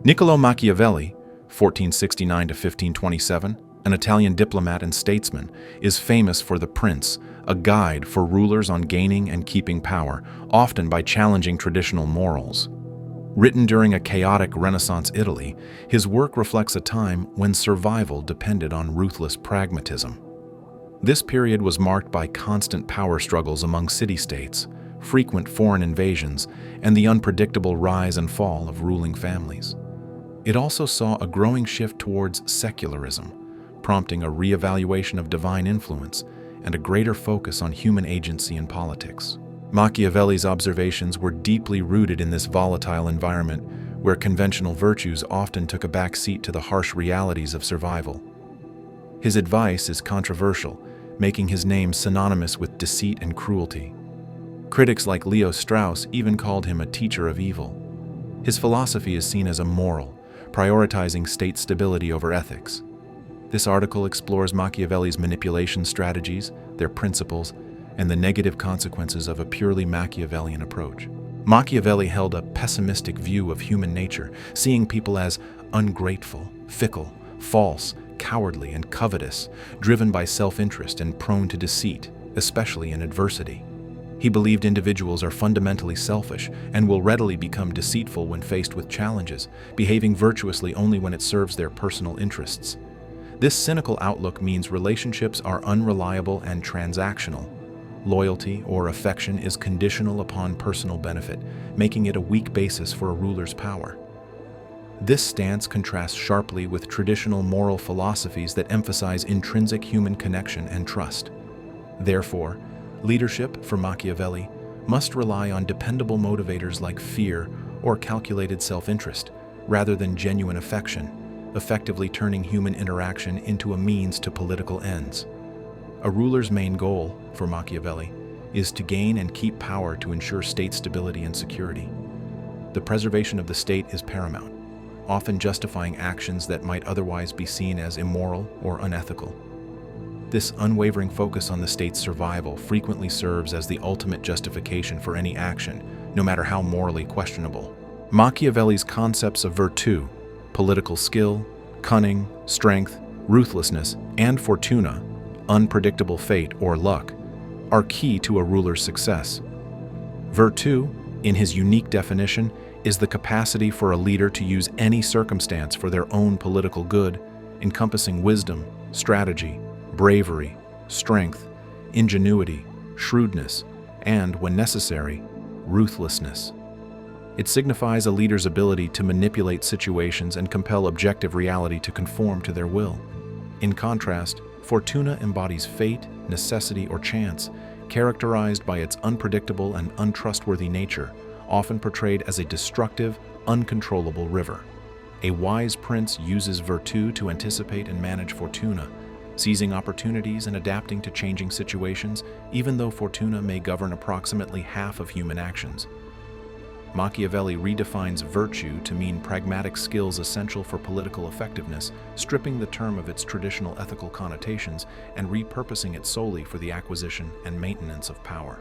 Niccolò Machiavelli, 1469 to 1527, an Italian diplomat and statesman, is famous for The Prince, a guide for rulers on gaining and keeping power, often by challenging traditional morals. Written during a chaotic Renaissance Italy, his work reflects a time when survival depended on ruthless pragmatism. This period was marked by constant power struggles among city-states, frequent foreign invasions, and the unpredictable rise and fall of ruling families. It also saw a growing shift towards secularism, prompting a reevaluation of divine influence and a greater focus on human agency in politics. Machiavelli's observations were deeply rooted in this volatile environment where conventional virtues often took a back seat to the harsh realities of survival. His advice is controversial, making his name synonymous with deceit and cruelty. Critics like Leo Strauss even called him a teacher of evil. His philosophy is seen as immoral, prioritizing state stability over ethics. This article explores Machiavelli's manipulation strategies, their principles, and the negative consequences of a purely Machiavellian approach. Machiavelli held a pessimistic view of human nature, seeing people as ungrateful, fickle, false, cowardly, and covetous, driven by self-interest and prone to deceit, especially in adversity. He believed individuals are fundamentally selfish and will readily become deceitful when faced with challenges, behaving virtuously only when it serves their personal interests. This cynical outlook means relationships are unreliable and transactional. Loyalty or affection is conditional upon personal benefit, making it a weak basis for a ruler's power. This stance contrasts sharply with traditional moral philosophies that emphasize intrinsic human connection and trust. Therefore, leadership, for Machiavelli, must rely on dependable motivators like fear or calculated self-interest, rather than genuine affection, effectively turning human interaction into a means to political ends. A ruler's main goal, for Machiavelli, is to gain and keep power to ensure state stability and security. The preservation of the state is paramount, often justifying actions that might otherwise be seen as immoral or unethical. This unwavering focus on the state's survival frequently serves as the ultimate justification for any action, no matter how morally questionable. Machiavelli's concepts of virtù, political skill, cunning, strength, ruthlessness, and fortuna, unpredictable fate or luck, are key to a ruler's success. Virtù, in his unique definition, is the capacity for a leader to use any circumstance for their own political good, encompassing wisdom, strategy, bravery, strength, ingenuity, shrewdness, and, when necessary, ruthlessness. It signifies a leader's ability to manipulate situations and compel objective reality to conform to their will. In contrast, fortuna embodies fate, necessity, or chance, characterized by its unpredictable and untrustworthy nature, often portrayed as a destructive, uncontrollable river. A wise prince uses virtù to anticipate and manage fortuna, seizing opportunities and adapting to changing situations, even though fortuna may govern approximately half of human actions. Machiavelli redefines virtue to mean pragmatic skills essential for political effectiveness, stripping the term of its traditional ethical connotations and repurposing it solely for the acquisition and maintenance of power.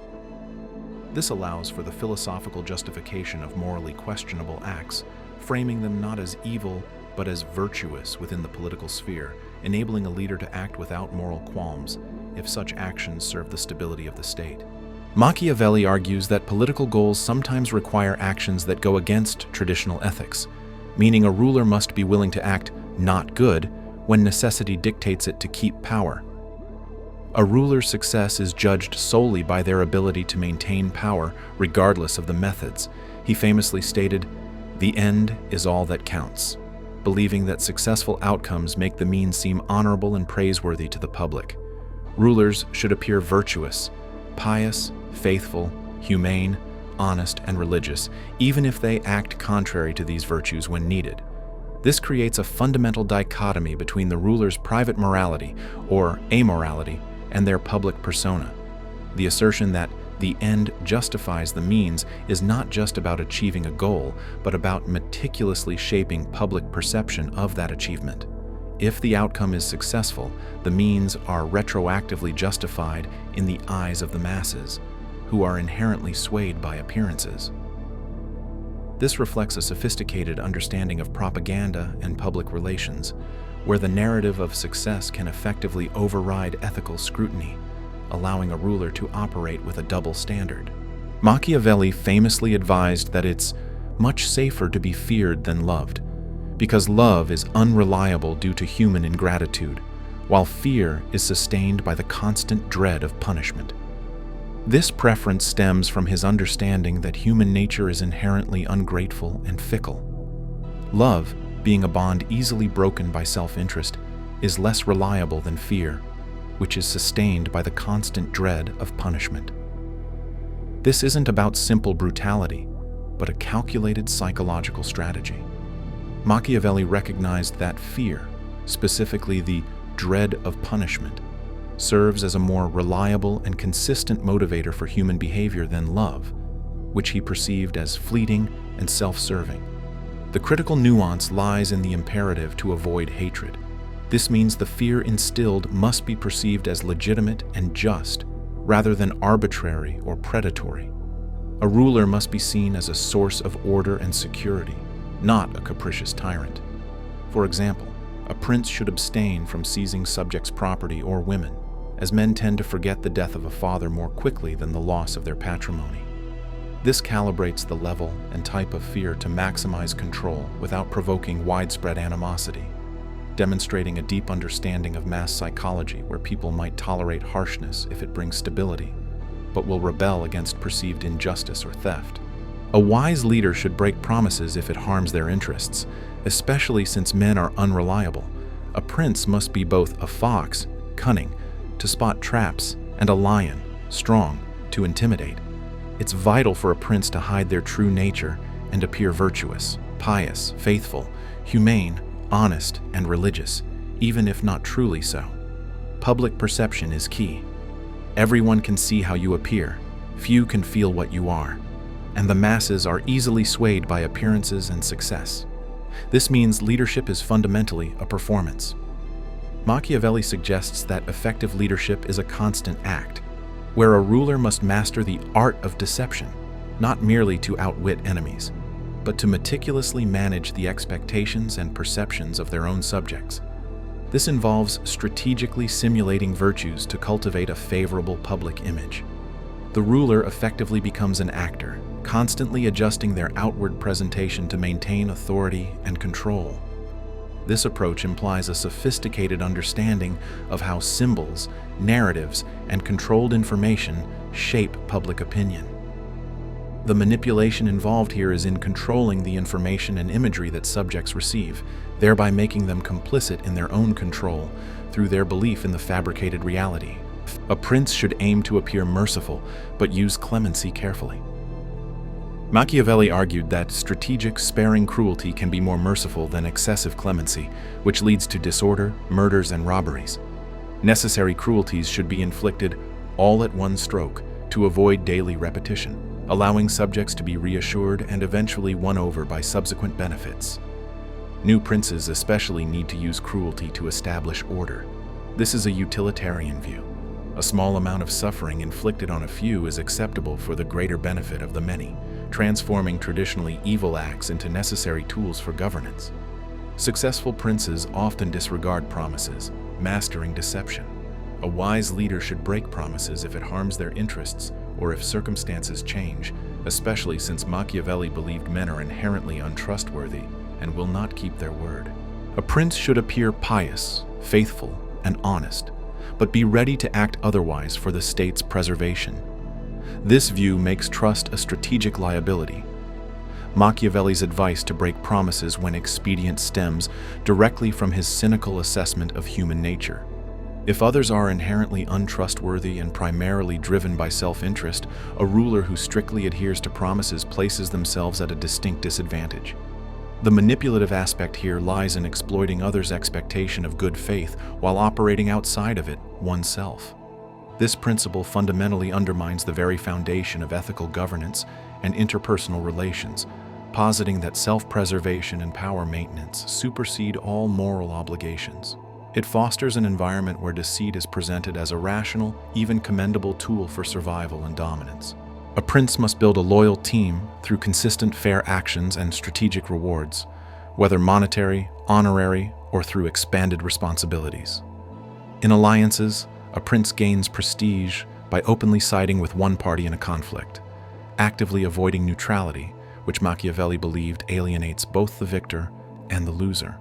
This allows for the philosophical justification of morally questionable acts, framing them not as evil but as virtuous within the political sphere, enabling a leader to act without moral qualms if such actions serve the stability of the state. Machiavelli argues that political goals sometimes require actions that go against traditional ethics, meaning a ruler must be willing to act not good when necessity dictates it to keep power. A ruler's success is judged solely by their ability to maintain power regardless of the methods. He famously stated, "The end is all that counts," believing that successful outcomes make the means seem honorable and praiseworthy to the public. Rulers should appear virtuous, pious, faithful, humane, honest, and religious, even if they act contrary to these virtues when needed. This creates a fundamental dichotomy between the ruler's private morality, or amorality, and their public persona. The assertion that the end justifies the means is not just about achieving a goal, but about meticulously shaping public perception of that achievement. If the outcome is successful, the means are retroactively justified in the eyes of the masses, who are inherently swayed by appearances. This reflects a sophisticated understanding of propaganda and public relations, where the narrative of success can effectively override ethical scrutiny, allowing a ruler to operate with a double standard. Machiavelli famously advised that it's much safer to be feared than loved, because love is unreliable due to human ingratitude, while fear is sustained by the constant dread of punishment. This preference stems from his understanding that human nature is inherently ungrateful and fickle. Love, being a bond easily broken by self-interest, is less reliable than fear, which is sustained by the constant dread of punishment. This isn't about simple brutality, but a calculated psychological strategy. Machiavelli recognized that fear, specifically the dread of punishment, serves as a more reliable and consistent motivator for human behavior than love, which he perceived as fleeting and self-serving. The critical nuance lies in the imperative to avoid hatred. This means the fear instilled must be perceived as legitimate and just, rather than arbitrary or predatory. A ruler must be seen as a source of order and security, not a capricious tyrant. For example, a prince should abstain from seizing subjects' property or women, as men tend to forget the death of a father more quickly than the loss of their patrimony. This calibrates the level and type of fear to maximize control without provoking widespread animosity, demonstrating a deep understanding of mass psychology where people might tolerate harshness if it brings stability, but will rebel against perceived injustice or theft. A wise leader should break promises if it harms their interests, especially since men are unreliable. A prince must be both a fox, cunning, to spot traps, and a lion, strong, to intimidate. It's vital for a prince to hide their true nature and appear virtuous, pious, faithful, humane, honest, and religious, even if not truly so. Public perception is key. Everyone can see how you appear, few can feel what you are, and the masses are easily swayed by appearances and success. This means leadership is fundamentally a performance. Machiavelli suggests that effective leadership is a constant act, where a ruler must master the art of deception, not merely to outwit enemies, but to meticulously manage the expectations and perceptions of their own subjects. This involves strategically simulating virtues to cultivate a favorable public image. The ruler effectively becomes an actor, constantly adjusting their outward presentation to maintain authority and control. This approach implies a sophisticated understanding of how symbols, narratives, and controlled information shape public opinion. The manipulation involved here is in controlling the information and imagery that subjects receive, thereby making them complicit in their own control through their belief in the fabricated reality. A prince should aim to appear merciful, but use clemency carefully. Machiavelli argued that strategic, sparing cruelty can be more merciful than excessive clemency, which leads to disorder, murders, and robberies. Necessary cruelties should be inflicted all at one stroke to avoid daily repetition, allowing subjects to be reassured and eventually won over by subsequent benefits. New princes especially need to use cruelty to establish order. This is a utilitarian view. A small amount of suffering inflicted on a few is acceptable for the greater benefit of the many, transforming traditionally evil acts into necessary tools for governance. Successful princes often disregard promises, mastering deception. A wise leader should break promises if it harms their interests or if circumstances change, especially since Machiavelli believed men are inherently untrustworthy and will not keep their word. A prince should appear pious, faithful, and honest, but be ready to act otherwise for the state's preservation. This view makes trust a strategic liability. Machiavelli's advice to break promises when expedient stems directly from his cynical assessment of human nature. If others are inherently untrustworthy and primarily driven by self-interest, a ruler who strictly adheres to promises places themselves at a distinct disadvantage. The manipulative aspect here lies in exploiting others' expectation of good faith while operating outside of it oneself. This principle fundamentally undermines the very foundation of ethical governance and interpersonal relations, positing that self-preservation and power maintenance supersede all moral obligations. It fosters an environment where deceit is presented as a rational, even commendable tool for survival and dominance. A prince must build a loyal team through consistent fair actions and strategic rewards, whether monetary, honorary, or through expanded responsibilities. In alliances, a prince gains prestige by openly siding with one party in a conflict, actively avoiding neutrality, which Machiavelli believed alienates both the victor and the loser.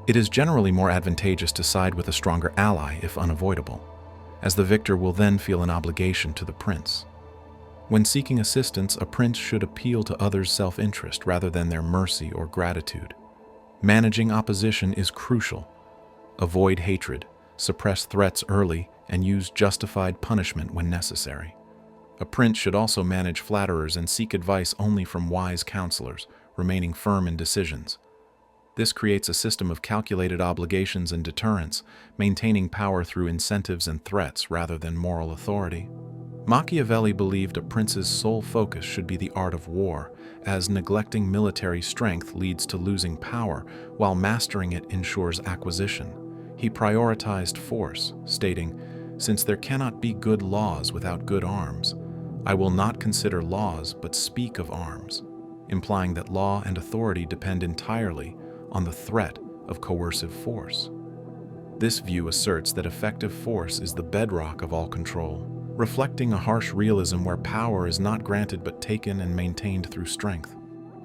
It is generally more advantageous to side with a stronger ally if unavoidable, as the victor will then feel an obligation to the prince. When seeking assistance, a prince should appeal to others' self-interest rather than their mercy or gratitude. Managing opposition is crucial. Avoid hatred, suppress threats early, and use justified punishment when necessary. A prince should also manage flatterers and seek advice only from wise counselors, remaining firm in decisions. This creates a system of calculated obligations and deterrence, maintaining power through incentives and threats rather than moral authority. Machiavelli believed a prince's sole focus should be the art of war, as neglecting military strength leads to losing power, while mastering it ensures acquisition. He prioritized force, stating, "Since there cannot be good laws without good arms, I will not consider laws but speak of arms," implying that law and authority depend entirely on the threat of coercive force. This view asserts that effective force is the bedrock of all control, reflecting a harsh realism where power is not granted but taken and maintained through strength.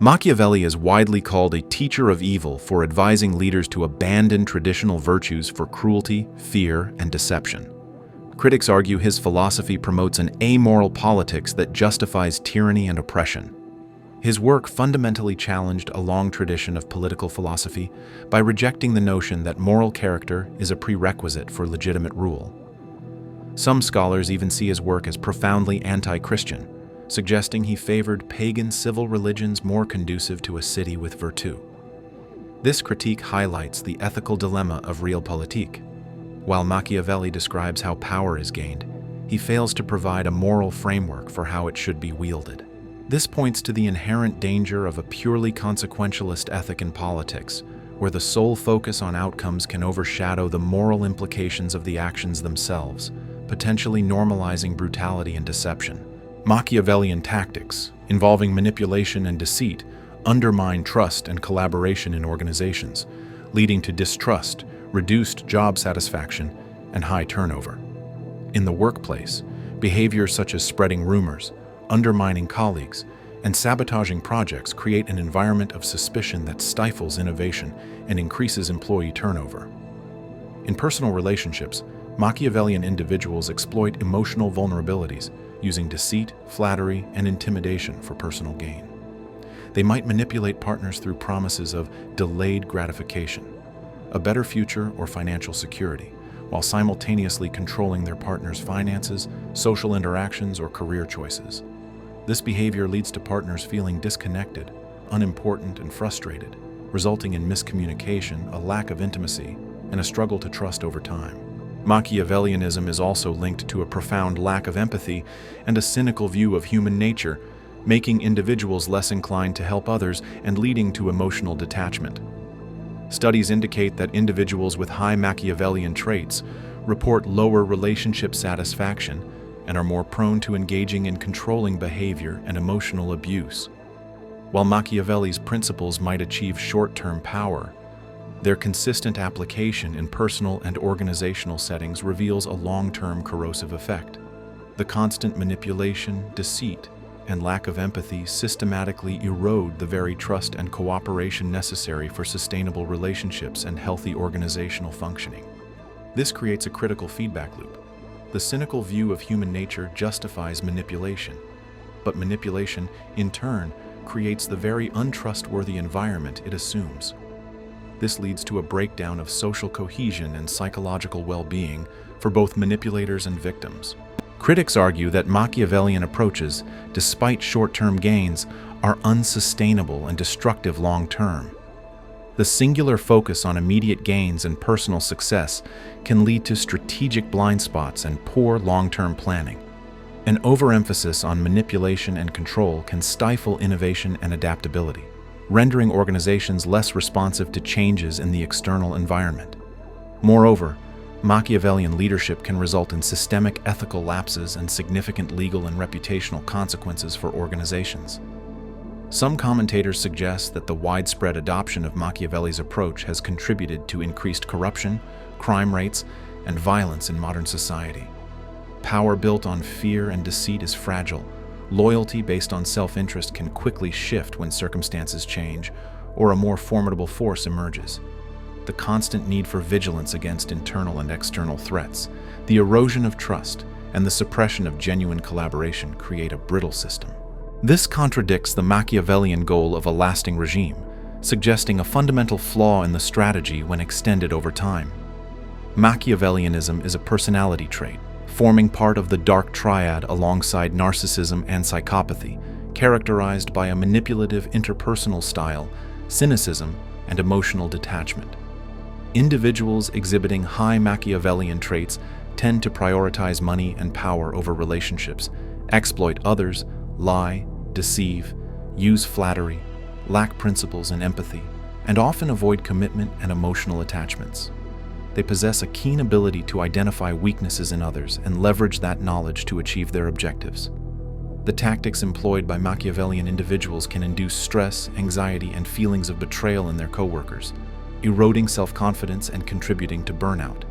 Machiavelli is widely called a teacher of evil for advising leaders to abandon traditional virtues for cruelty, fear, and deception. Critics argue his philosophy promotes an amoral politics that justifies tyranny and oppression. His work fundamentally challenged a long tradition of political philosophy by rejecting the notion that moral character is a prerequisite for legitimate rule. Some scholars even see his work as profoundly anti-Christian, suggesting he favored pagan civil religions more conducive to a city with virtue. This critique highlights the ethical dilemma of realpolitik. While Machiavelli describes how power is gained, he fails to provide a moral framework for how it should be wielded. This points to the inherent danger of a purely consequentialist ethic in politics, where the sole focus on outcomes can overshadow the moral implications of the actions themselves, potentially normalizing brutality and deception. Machiavellian tactics, involving manipulation and deceit, undermine trust and collaboration in organizations, leading to distrust, reduced job satisfaction, and high turnover. In the workplace, behaviors such as spreading rumors, undermining colleagues, and sabotaging projects create an environment of suspicion that stifles innovation and increases employee turnover. In personal relationships, Machiavellian individuals exploit emotional vulnerabilities, using deceit, flattery, and intimidation for personal gain. They might manipulate partners through promises of delayed gratification, a better future, or financial security, while simultaneously controlling their partner's finances, social interactions, or career choices. This behavior leads to partners feeling disconnected, unimportant, and frustrated, resulting in miscommunication, a lack of intimacy, and a struggle to trust over time. Machiavellianism is also linked to a profound lack of empathy and a cynical view of human nature, making individuals less inclined to help others and leading to emotional detachment. Studies indicate that individuals with high Machiavellian traits report lower relationship satisfaction and are more prone to engaging in controlling behavior and emotional abuse. While Machiavelli's principles might achieve short-term power, their consistent application in personal and organizational settings reveals a long-term corrosive effect. The constant manipulation, deceit, and lack of empathy systematically erode the very trust and cooperation necessary for sustainable relationships and healthy organizational functioning. This creates a critical feedback loop. The cynical view of human nature justifies manipulation, but manipulation, in turn, creates the very untrustworthy environment it assumes. This leads to a breakdown of social cohesion and psychological well-being for both manipulators and victims. Critics argue that Machiavellian approaches, despite short-term gains, are unsustainable and destructive long-term. The singular focus on immediate gains and personal success can lead to strategic blind spots and poor long-term planning. An overemphasis on manipulation and control can stifle innovation and adaptability, rendering organizations less responsive to changes in the external environment. Moreover, Machiavellian leadership can result in systemic ethical lapses and significant legal and reputational consequences for organizations. Some commentators suggest that the widespread adoption of Machiavelli's approach has contributed to increased corruption, crime rates, and violence in modern society. Power built on fear and deceit is fragile. Loyalty based on self-interest can quickly shift when circumstances change or a more formidable force emerges. The constant need for vigilance against internal and external threats, the erosion of trust, and the suppression of genuine collaboration create a brittle system. This contradicts the Machiavellian goal of a lasting regime, suggesting a fundamental flaw in the strategy when extended over time. Machiavellianism is a personality trait, forming part of the dark triad alongside narcissism and psychopathy, characterized by a manipulative interpersonal style, cynicism, and emotional detachment. Individuals exhibiting high Machiavellian traits tend to prioritize money and power over relationships, exploit others, lie, deceive, use flattery, lack principles and empathy, and often avoid commitment and emotional attachments. They possess a keen ability to identify weaknesses in others and leverage that knowledge to achieve their objectives. The tactics employed by Machiavellian individuals can induce stress, anxiety, and feelings of betrayal in their coworkers, eroding self-confidence and contributing to burnout.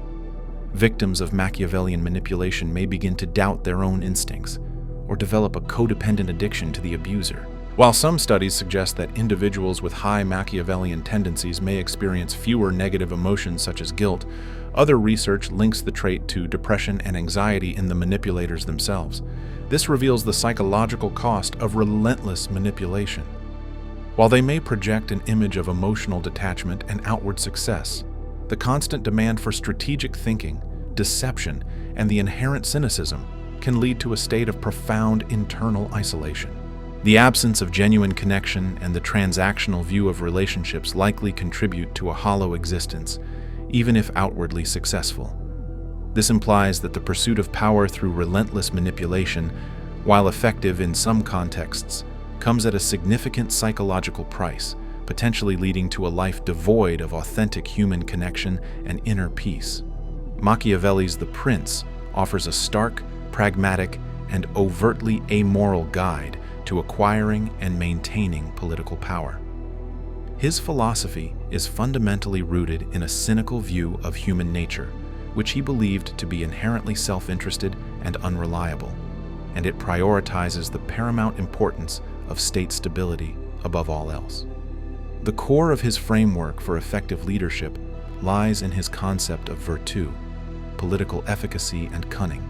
Victims of Machiavellian manipulation may begin to doubt their own instincts or develop a codependent addiction to the abuser. While some studies suggest that individuals with high Machiavellian tendencies may experience fewer negative emotions such as guilt, other research links the trait to depression and anxiety in the manipulators themselves. This reveals the psychological cost of relentless manipulation. While they may project an image of emotional detachment and outward success, the constant demand for strategic thinking, deception, and the inherent cynicism can lead to a state of profound internal isolation. The absence of genuine connection and the transactional view of relationships likely contribute to a hollow existence, even if outwardly successful. This implies that the pursuit of power through relentless manipulation, while effective in some contexts, comes at a significant psychological price, potentially leading to a life devoid of authentic human connection and inner peace. Machiavelli's The Prince offers a stark, pragmatic, and overtly amoral guide to acquiring and maintaining political power. His philosophy is fundamentally rooted in a cynical view of human nature, which he believed to be inherently self-interested and unreliable, and it prioritizes the paramount importance of state stability above all else. The core of his framework for effective leadership lies in his concept of virtù, political efficacy and cunning,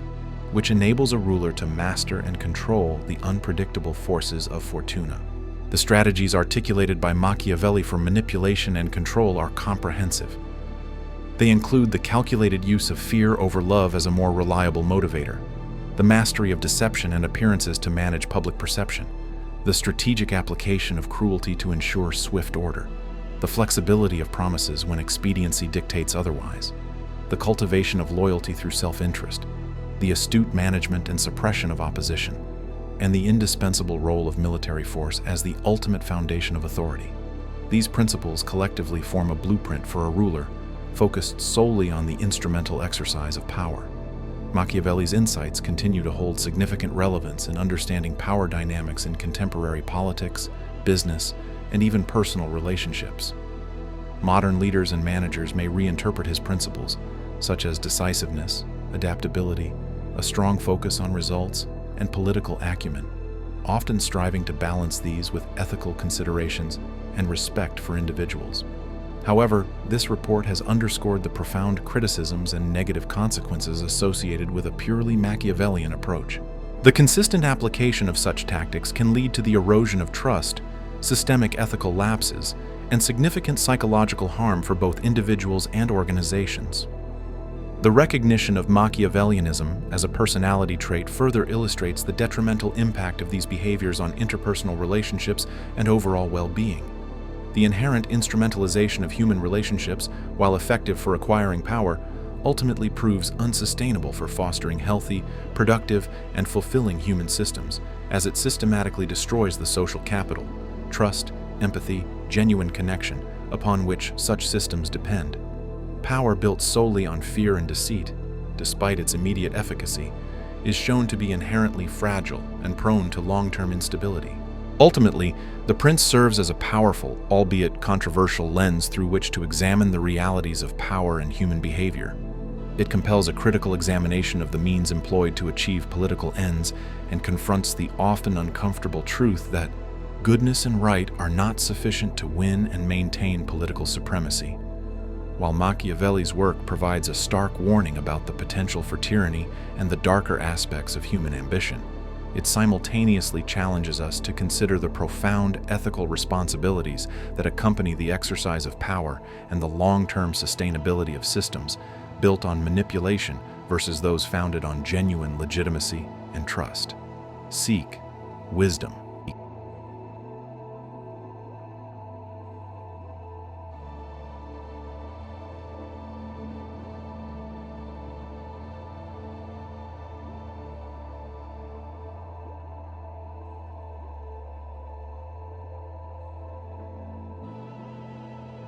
which enables a ruler to master and control the unpredictable forces of fortuna. The strategies articulated by Machiavelli for manipulation and control are comprehensive. They include the calculated use of fear over love as a more reliable motivator, the mastery of deception and appearances to manage public perception, the strategic application of cruelty to ensure swift order, the flexibility of promises when expediency dictates otherwise, the cultivation of loyalty through self-interest, the astute management and suppression of opposition, and the indispensable role of military force as the ultimate foundation of authority. These principles collectively form a blueprint for a ruler focused solely on the instrumental exercise of power. Machiavelli's insights continue to hold significant relevance in understanding power dynamics in contemporary politics, business, and even personal relationships. Modern leaders and managers may reinterpret his principles, such as decisiveness, adaptability, a strong focus on results, and political acumen, often striving to balance these with ethical considerations and respect for individuals. However, this report has underscored the profound criticisms and negative consequences associated with a purely Machiavellian approach. The consistent application of such tactics can lead to the erosion of trust, systemic ethical lapses, and significant psychological harm for both individuals and organizations. The recognition of Machiavellianism as a personality trait further illustrates the detrimental impact of these behaviors on interpersonal relationships and overall well-being. The inherent instrumentalization of human relationships, while effective for acquiring power, ultimately proves unsustainable for fostering healthy, productive, and fulfilling human systems, as it systematically destroys the social capital, trust, empathy, genuine connection, upon which such systems depend. power built solely on fear and deceit, despite its immediate efficacy, is shown to be inherently fragile and prone to long-term instability. Ultimately, the prince serves as a powerful, albeit controversial lens through which to examine the realities of power and human behavior. It compels a critical examination of the means employed to achieve political ends and confronts the often uncomfortable truth that goodness and right are not sufficient to win and maintain political supremacy. While Machiavelli's work provides a stark warning about the potential for tyranny and the darker aspects of human ambition, it simultaneously challenges us to consider the profound ethical responsibilities that accompany the exercise of power and the long-term sustainability of systems built on manipulation versus those founded on genuine legitimacy and trust. Seek wisdom